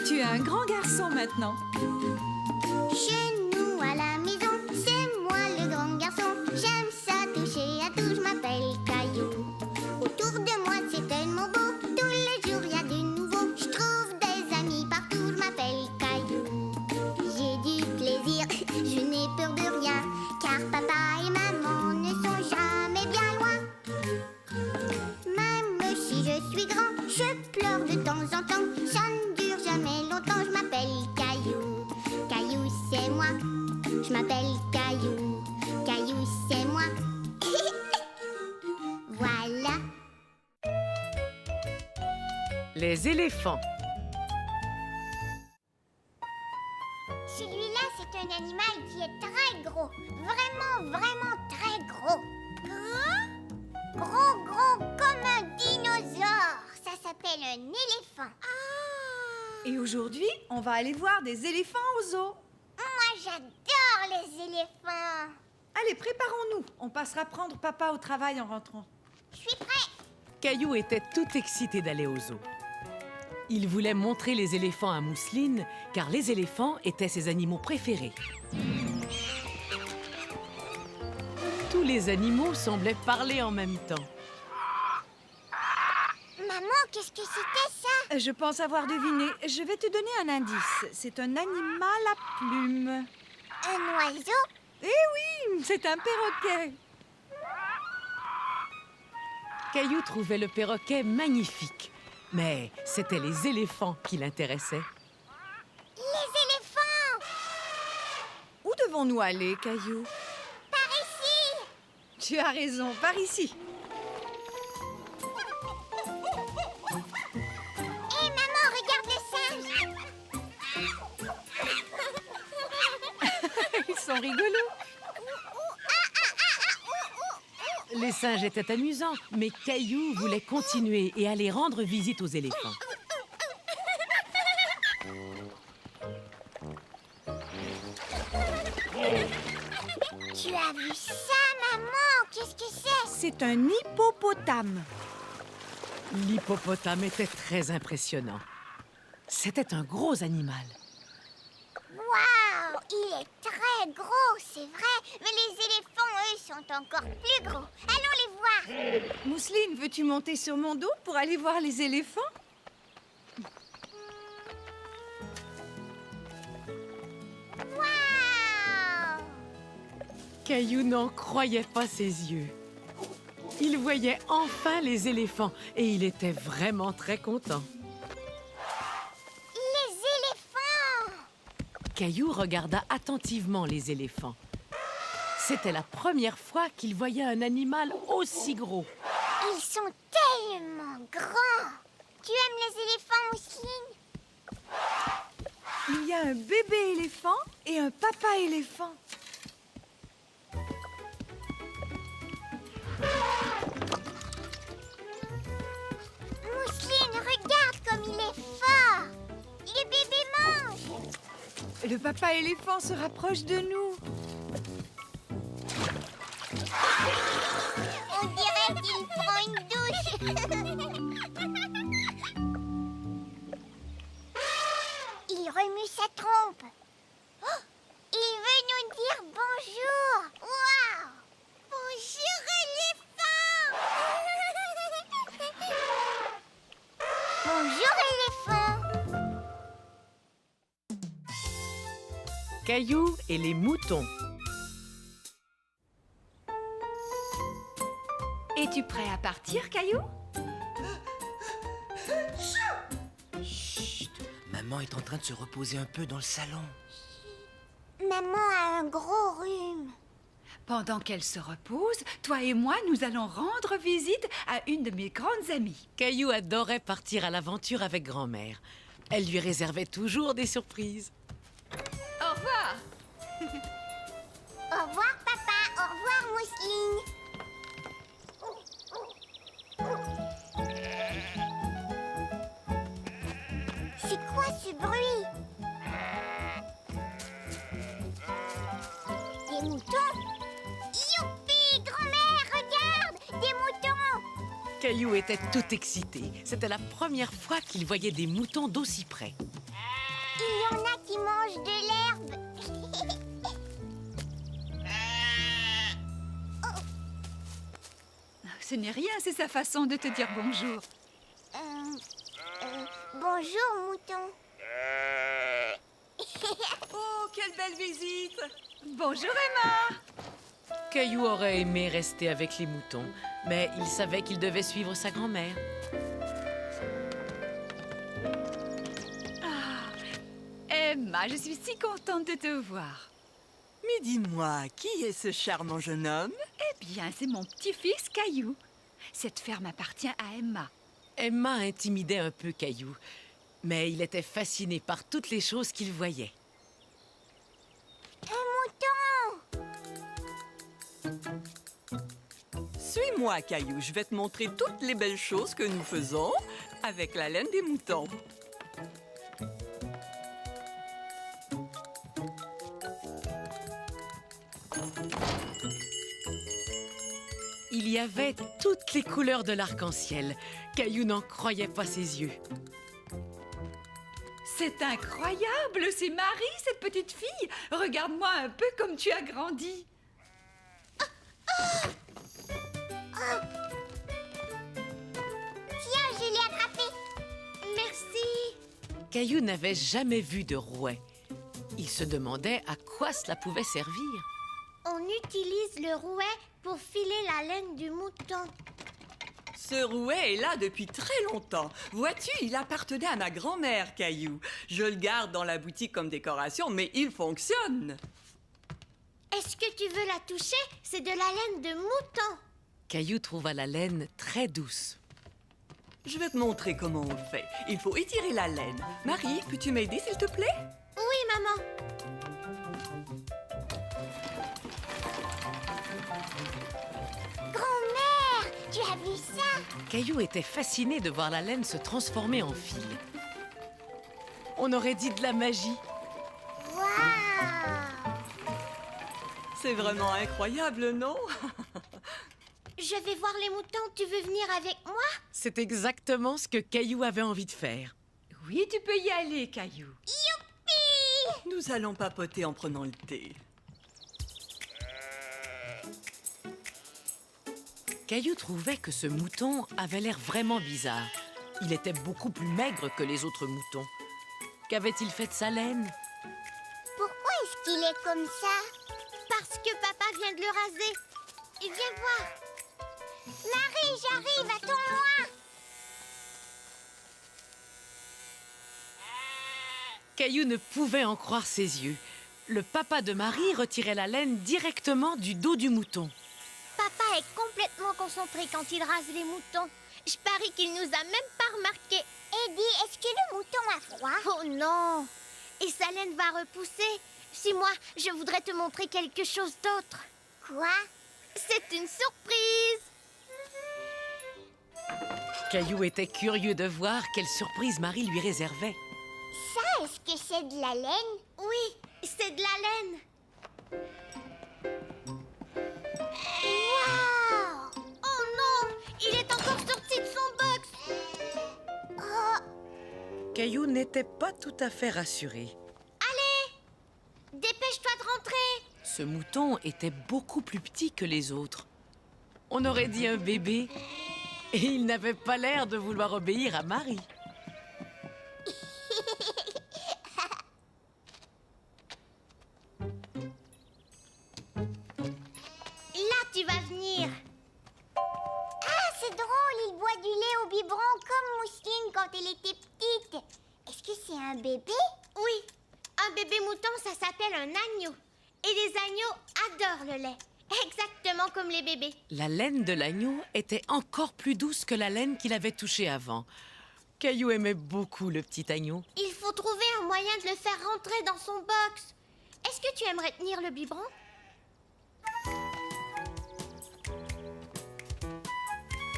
Tu es un grand garçon maintenant. Chez nous à la maison, c'est moi le grand garçon. J'aime ça toucher à tout, je m'appelle Caillou. Autour de moi c'est tellement beau, tous les jours y a du nouveau. Je trouve des amis partout, je m'appelle Caillou. J'ai du plaisir, je n'ai peur de rien, car papa et maman ne sont jamais bien loin. Même si je suis grand, je pleure de temps en temps. Ça ne dure jamais longtemps, je m'appelle Caillou. Caillou c'est moi, je m'appelle Caillou. Caillou c'est moi. Voilà. Les éléphants. Celui-là, c'est un animal qui est très gros. Vraiment, vraiment très gros. Gros? Gros, gros comme un dinosaure. Ça s'appelle un éléphant. Et aujourd'hui, on va aller voir des éléphants au zoo. Moi, j'adore les éléphants. Allez, préparons-nous. On passera prendre papa au travail en rentrant. Je suis prêt. Caillou était tout excité d'aller au zoo. Il voulait montrer les éléphants à Mousseline, car les éléphants étaient ses animaux préférés. Tous les animaux semblaient parler en même temps. Maman, qu'est-ce que c'était ça? Je pense avoir deviné. Je vais te donner un indice. C'est un animal à plumes. Un oiseau? Eh oui, c'est un perroquet. Caillou trouvait le perroquet magnifique, mais c'était les éléphants qui l'intéressaient. Les éléphants! Où devons-nous aller, Caillou? Par ici! Tu as raison, par ici. Hé, maman, regarde les singes! Ils sont rigolos. Les singes étaient amusants, mais Caillou voulait continuer et aller rendre visite aux éléphants. Tu as vu ça, maman? Qu'est-ce que c'est? C'est un hippopotame. L'hippopotame était très impressionnant. C'était un gros animal. Waouh! Il est très gros, c'est vrai. Mais les éléphants, eux, sont encore plus gros. Allons les voir. Mousseline, veux-tu monter sur mon dos pour aller voir les éléphants? Waouh! Caillou n'en croyait pas ses yeux. Il voyait enfin les éléphants et il était vraiment très content. Les éléphants! Caillou regarda attentivement les éléphants. C'était la première fois qu'il voyait un animal aussi gros. Ils sont tellement grands. Tu aimes les éléphants, Mousseline? Il y a un bébé éléphant et un papa éléphant. Mousseline, regarde comme il est fort. Les bébés mangent. Le papa éléphant se rapproche de nous. On dirait qu'il prend une douche. Il remue sa trompe. Oh, il veut nous dire bonjour. Waouh! Bonjour, éléphant. Bonjour, éléphant. Caillou et les moutons. Es-tu prêt à partir, Caillou? Chut! Maman est en train de se reposer un peu dans le salon. Maman a un gros rhume. Pendant qu'elle se repose, toi et moi, nous allons rendre visite à une de mes grandes amies. Caillou adorait partir à l'aventure avec grand-mère. Elle lui réservait toujours des surprises. Au revoir. Au revoir, papa. Au revoir, Mousseline. C'est quoi ce bruit? Des moutons? Youpi, grand-mère, regarde! Des moutons! Caillou était tout excité. C'était la première fois qu'il voyait des moutons d'aussi près. Il y en a qui mangent de l'herbe. Ce n'est rien, c'est sa façon de te dire bonjour. Bonjour, mouton. Oh, quelle belle visite! Bonjour Emma. Caillou aurait aimé rester avec les moutons, mais il savait qu'il devait suivre sa grand-mère. Emma, je suis si contente de te voir. Mais dis-moi, qui est ce charmant jeune homme? Eh bien, c'est mon petit-fils Caillou. Cette ferme appartient à Emma. Emma intimidait un peu Caillou, mais il était fasciné par toutes les choses qu'il voyait. Un mouton. Suis-moi, Caillou, je vais te montrer toutes les belles choses que nous faisons avec la laine des moutons. Il y avait toutes les couleurs de l'arc-en-ciel. Caillou n'en croyait pas ses yeux. C'est incroyable, c'est Marie, cette petite fille. Regarde-moi un peu comme tu as grandi. Tiens, je l'ai attrapé. Merci. Caillou n'avait jamais vu de rouet. Il se demandait à quoi cela pouvait servir. On utilise le rouet pour filer la laine du mouton. Ce rouet est là depuis très longtemps. Vois-tu, il appartenait à ma grand-mère, Caillou. Je le garde dans la boutique comme décoration, mais il fonctionne. Est-ce que tu veux la toucher? C'est de la laine de mouton. Caillou trouva la laine très douce. Je vais te montrer comment on fait. Il faut étirer la laine. Marie, peux-tu m'aider, s'il te plaît? Oui, maman. Grand-mère, tu as vu ça? Caillou était fasciné de voir la laine se transformer en fil. On aurait dit de la magie. Waouh! C'est vraiment incroyable, non? Je vais voir les moutons. Tu veux venir avec moi? C'est exactement ce que Caillou avait envie de faire. Oui, tu peux y aller, Caillou. Youpi! Nous allons papoter en prenant le thé. Caillou trouvait que ce mouton avait l'air vraiment bizarre. Il était beaucoup plus maigre que les autres moutons. Qu'avait-il fait de sa laine? Pourquoi est-ce qu'il est comme ça? Parce que papa vient de le raser. Viens voir. Marie, j'arrive, attends-moi. Caillou ne pouvait en croire ses yeux. Le papa de Marie retirait la laine directement du dos du mouton. Papa est complètement concentré quand il rase les moutons. Je parie qu'il nous a même pas remarqué. Eddie, est-ce que le mouton a froid? Oh non! Et sa laine va repousser. Suis-moi, je voudrais te montrer quelque chose d'autre. Quoi? C'est une surprise! Caillou était curieux de voir quelle surprise Marie lui réservait. Ça, est-ce que c'est de la laine? Oui, c'est de la laine. Waouh! Oh non! Il est encore sorti de son box! Oh! Caillou n'était pas tout à fait rassuré. Dépêche-toi de rentrer! Ce mouton était beaucoup plus petit que les autres. On aurait dit un bébé. Et il n'avait pas l'air de vouloir obéir à Marie. Là, tu vas venir. Ah, c'est drôle, il boit du lait au biberon comme Mousseline quand elle était petite. Est-ce que c'est un bébé? Oui, un bébé mouton, ça s'appelle un agneau. Et les agneaux adorent le lait, exactement comme les bébés. La laine de l'agneau était encore plus douce que la laine qu'il avait touchée avant. Caillou aimait beaucoup le petit agneau. Il faut trouver un moyen de le faire rentrer dans son box. Est-ce que tu aimerais tenir le biberon?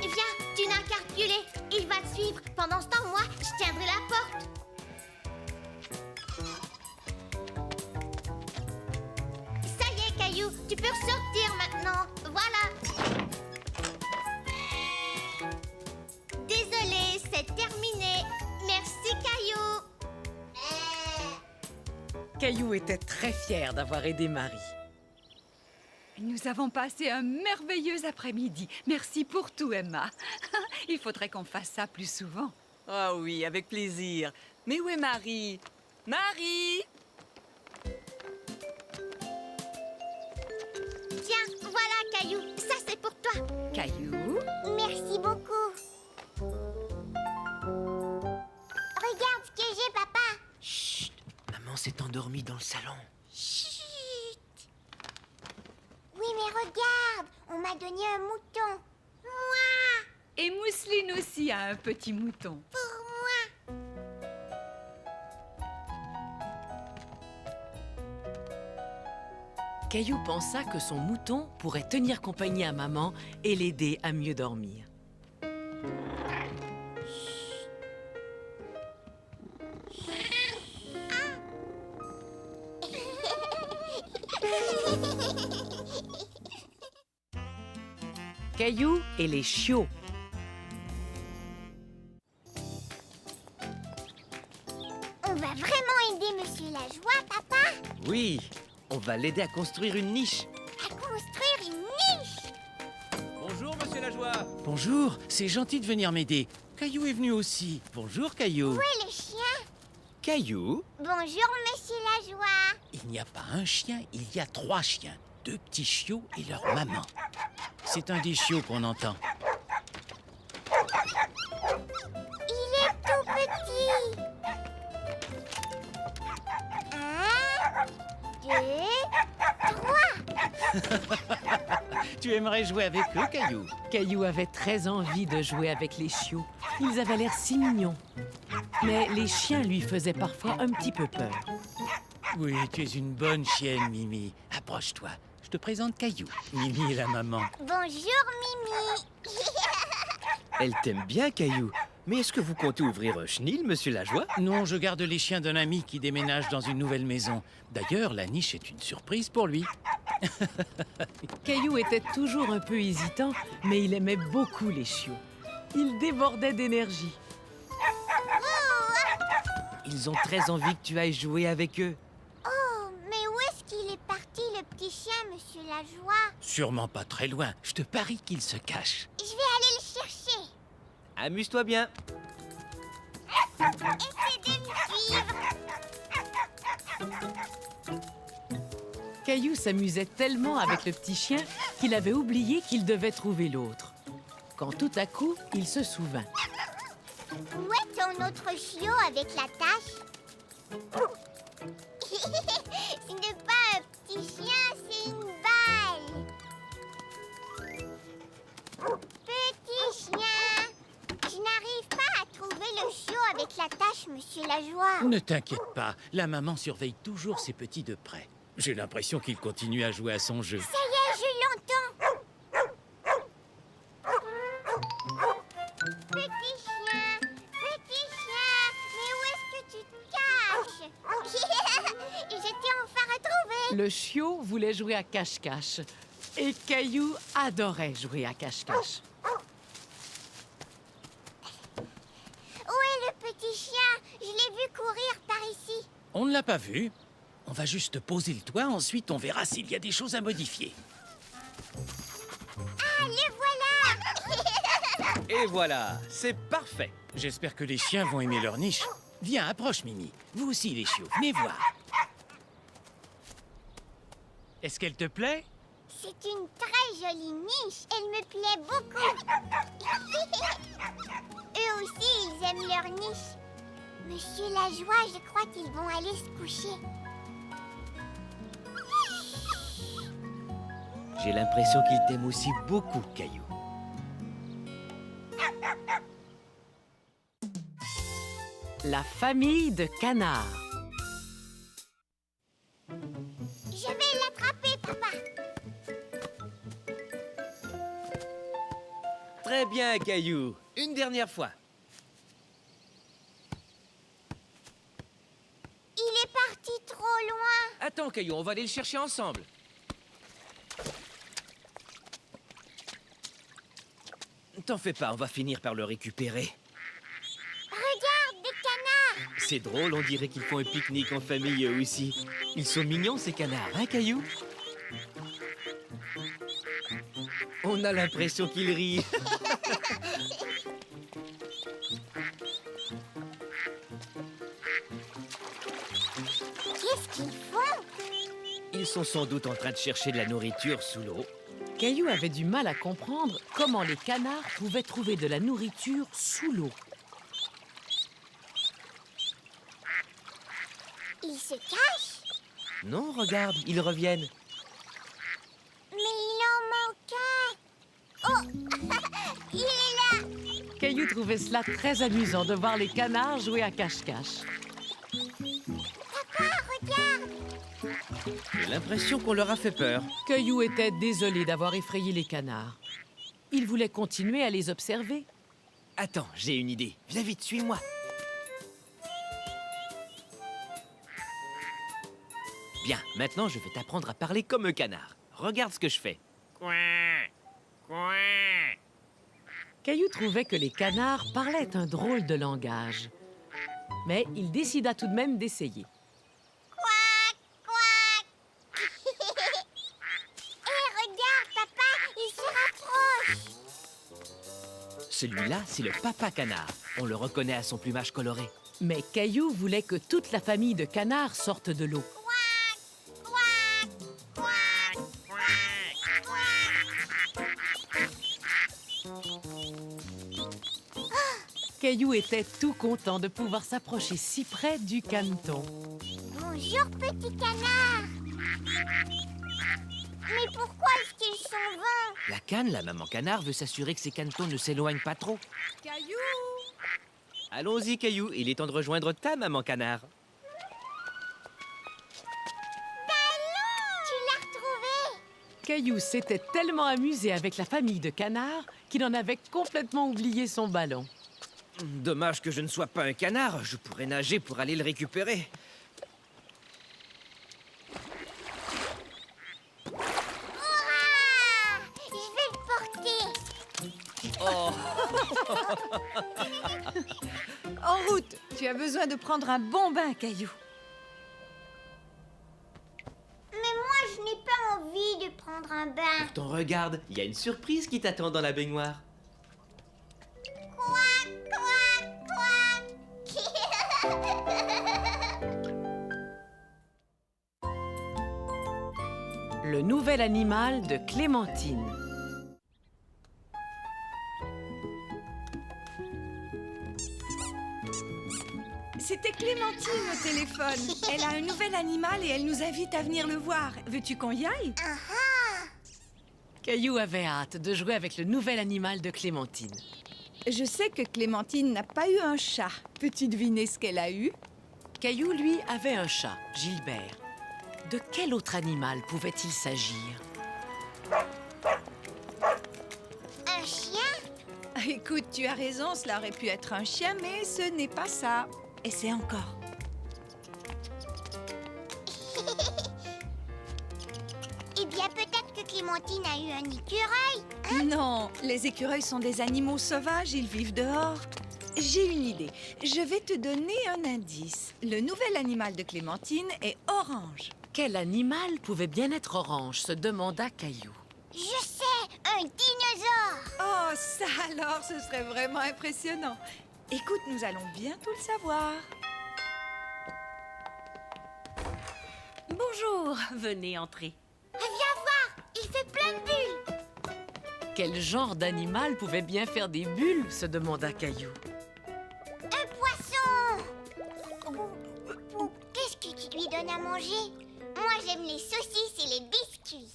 Viens, tu n'as qu'à reculer. Il va te suivre. Pendant ce temps, moi, je tiendrai la porte. Ça y est, Caillou, tu peux ressortir maintenant. Voilà. Caillou était très fier d'avoir aidé Marie. Nous avons passé un merveilleux après-midi. Merci pour tout, Emma. Il faudrait qu'on fasse ça plus souvent. Ah oui, avec plaisir. Mais où est Marie? Marie! Tiens, voilà, Caillou. Ça, c'est pour toi. Caillou? Merci beaucoup. Regarde ce que j'ai, papa. Chut! Maman s'est endormie dans le salon. Chut. Oui, mais regarde, on m'a donné un mouton. Moi, Et Mousseline aussi a un petit mouton. pour moi. Caillou pensa que son mouton pourrait tenir compagnie à maman et l'aider à mieux dormir. Caillou et les chiots. On va vraiment aider Monsieur Lajoie, papa, Oui, on va l'aider à construire une niche. à construire une niche. Bonjour, monsieur Lajoie. Bonjour, c'est gentil de venir m'aider. Caillou est venu aussi. Bonjour, Caillou. Où est le chien? Caillou. Bonjour, Monsieur Lajoie. Il n'y a pas un chien, il y a 3 chiens. 2 petits chiots et leur maman. C'est un des chiots qu'on entend. Il est tout petit. 1, 2, 3. Tu aimerais jouer avec eux, Caillou? Caillou avait très envie de jouer avec les chiots. Ils avaient l'air si mignons. Mais les chiens lui faisaient parfois un petit peu peur. Oui, tu es une bonne chienne, Mimi. Approche-toi. Je te présente Caillou. Mimi est la maman. Bonjour, Mimi. Elle t'aime bien, Caillou. Mais est-ce que vous comptez ouvrir un chenil, monsieur Lajoie? Non, je garde les chiens d'un ami qui déménage dans une nouvelle maison. D'ailleurs, la niche est une surprise pour lui. Caillou était toujours un peu hésitant, mais il aimait beaucoup les chiots. Il débordait d'énergie. Ils ont très envie que tu ailles jouer avec eux. Oh, mais où est-ce qu'il est parti, le petit chien, Monsieur Lajoie? Sûrement pas très loin. Je te parie qu'il se cache. Je vais aller le chercher. Amuse-toi bien. Essaie de me suivre. Caillou s'amusait tellement avec le petit chien qu'il avait oublié qu'il devait trouver l'autre. Quand tout à coup, il se souvint. Où est ton autre chiot avec la tache? Ce n'est pas un petit chien, c'est une balle. Petit chien, je n'arrive pas à trouver le chiot avec la tache, Monsieur Lajoie. Ne t'inquiète pas, la maman surveille toujours ses petits de près. J'ai l'impression qu'il continue à jouer à son jeu. Ça y est, je l'entends. Petit chien, mais où est-ce que tu te caches? Je t'ai enfin retrouvé. Le chiot voulait jouer à cache-cache. Et Caillou adorait jouer à cache-cache. Où est le petit chien? Je l'ai vu courir par ici. On ne l'a pas vu. On va juste poser le toit, ensuite on verra s'il y a des choses à modifier. Ah, le voilà. Et voilà, c'est parfait. J'espère que les chiens vont aimer leur niche. Viens, approche, Mimi. Vous aussi, les chiots, venez voir. Est-ce qu'elle te plaît? C'est une très jolie niche. Elle me plaît beaucoup. Eux aussi, ils aiment leur niche. Monsieur Lajoie, je crois qu'ils vont aller se coucher. J'ai l'impression qu'il t'aime aussi beaucoup, Caillou. La famille de canards. Je vais l'attraper, papa. Très bien, Caillou. Une dernière fois. Il est parti trop loin. Attends, Caillou, on va aller le chercher ensemble. T'en fais pas, on va finir par le récupérer. Regarde, des canards. C'est drôle, on dirait qu'ils font un pique-nique en famille eux aussi. Ils sont mignons ces canards, hein Caillou? On a l'impression qu'ils rient. Qu'est-ce qu'ils font? Ils sont sans doute en train de chercher de la nourriture sous l'eau. Caillou avait du mal à comprendre comment les canards pouvaient trouver de la nourriture sous l'eau. Ils se cachent? Non, regarde, ils reviennent. Mais il en manque un. Oh, il est là. Caillou trouvait cela très amusant de voir les canards jouer à cache-cache. Papa, regarde. J'ai l'impression qu'on leur a fait peur. Caillou était désolé d'avoir effrayé les canards. Il voulait continuer à les observer. Attends, j'ai une idée. Viens vite, suis-moi. Bien, maintenant je vais t'apprendre à parler comme un canard. Regarde ce que je fais. Caillou trouvait que les canards parlaient un drôle de langage. Mais il décida tout de même d'essayer. Quack, quack. Hé, regarde, papa, il se rapproche. Celui-là, c'est le papa canard. On le reconnaît à son plumage coloré. Mais Caillou voulait que toute la famille de canards sorte de l'eau. Quack, quack, Caillou était tout content de pouvoir s'approcher si près du caneton. Bonjour, petit canard. Mais pourquoi est-ce qu'ils s'en vont? La canne, la maman canard, veut s'assurer que ses canetons ne s'éloignent pas trop. Caillou! Allons-y, Caillou, il est temps de rejoindre ta maman canard. Tu l'as retrouvé? Caillou s'était tellement amusé avec la famille de canards qu'il en avait complètement oublié son ballon. Dommage que je ne sois pas un canard, je pourrais nager pour aller le récupérer. Hurrah! Je vais le porter. En route! Tu as besoin de prendre un bon bain, Caillou. Mais moi, je n'ai pas envie de prendre un bain. Pourtant, regarde, il y a une surprise qui t'attend dans la baignoire. Quack, quack, quack. Le nouvel animal de Clémentine. C'était Clémentine au téléphone. Elle a un nouvel animal et elle nous invite à venir le voir. Veux-tu qu'on y aille? Caillou avait hâte de jouer avec le nouvel animal de Clémentine. Je sais que Clémentine n'a pas eu un chat. Peux-tu deviner ce qu'elle a eu? Caillou, lui, avait un chat, Gilbert. De quel autre animal pouvait-il s'agir? Un chien? Écoute, tu as raison, cela aurait pu être un chien, mais ce n'est pas ça. Et c'est encore. Eh bien, peut-être que Clémentine a eu un écureuil. Non, les écureuils sont des animaux sauvages, ils vivent dehors. J'ai une idée. Je vais te donner un indice. Le nouvel animal de Clémentine est orange. Quel animal pouvait bien être orange, se demanda Caillou. Je sais, un dinosaure. Oh, ça alors, ce serait vraiment impressionnant. Écoute, nous allons bientôt le savoir. Bonjour, venez entrer. Viens voir, il fait plein de bulles. Quel genre d'animal pouvait bien faire des bulles, se demanda Caillou. Un poisson. Qu'est-ce que tu lui donnes à manger? Moi, j'aime les saucisses et les biscuits.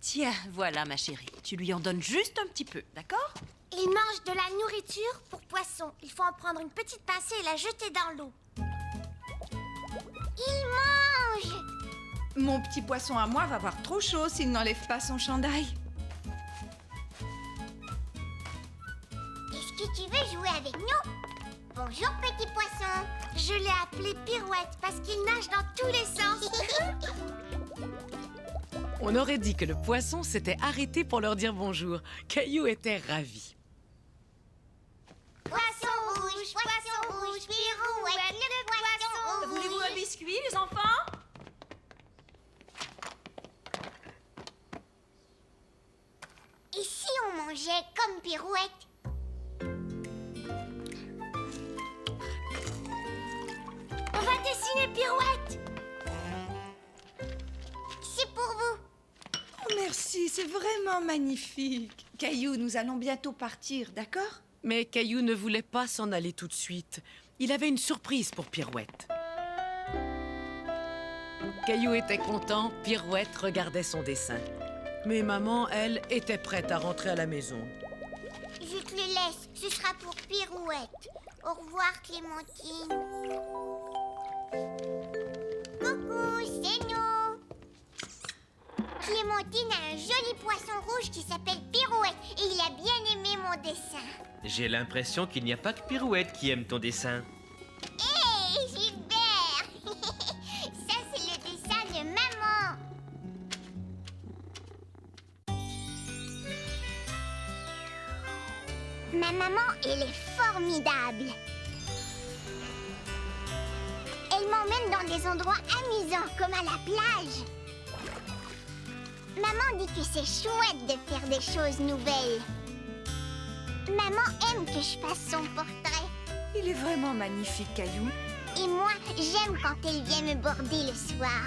Tiens, voilà ma chérie. Tu lui en donnes juste un petit peu, d'accord? Il mange de la nourriture pour poisson. Il faut en prendre une petite pincée et la jeter dans l'eau. Il mange. Mon petit poisson à moi va avoir trop chaud s'il n'enlève pas son chandail. Est-ce que tu veux jouer avec nous? Bonjour, petit poisson. Je l'ai appelé Pirouette parce qu'il nage dans tous les sens. On aurait dit que le poisson s'était arrêté pour leur dire bonjour. Caillou était ravi. Poisson rouge, poisson rouge, Pirouette le poisson rouge. Voulez-vous un biscuit, les enfants? Et si on mangeait comme Pirouette? On va dessiner Pirouette. C'est pour vous. Oh, merci, c'est vraiment magnifique. Caillou, nous allons bientôt partir, d'accord? Mais Caillou ne voulait pas s'en aller tout de suite. Il avait une surprise pour Pirouette. Caillou était content, Pirouette regardait son dessin. Mais maman, elle, était prête à rentrer à la maison. Je te le laisse, ce sera pour Pirouette. Au revoir, Clémentine. Coucou, c'est nous. Clémentine a un joli poisson rouge qui s'appelle Pirouette et il a bien aimé mon dessin. J'ai l'impression qu'il n'y a pas que Pirouette qui aime ton dessin. Hé, Gilbert. Ça, c'est le dessin de maman. Ma maman, elle est formidable. Elle m'emmène dans des endroits amusants, comme à la plage. Maman dit que c'est chouette de faire des choses nouvelles. Maman aime que je fasse son portrait. Il est vraiment magnifique, Caillou. Et moi, j'aime quand elle vient me border le soir.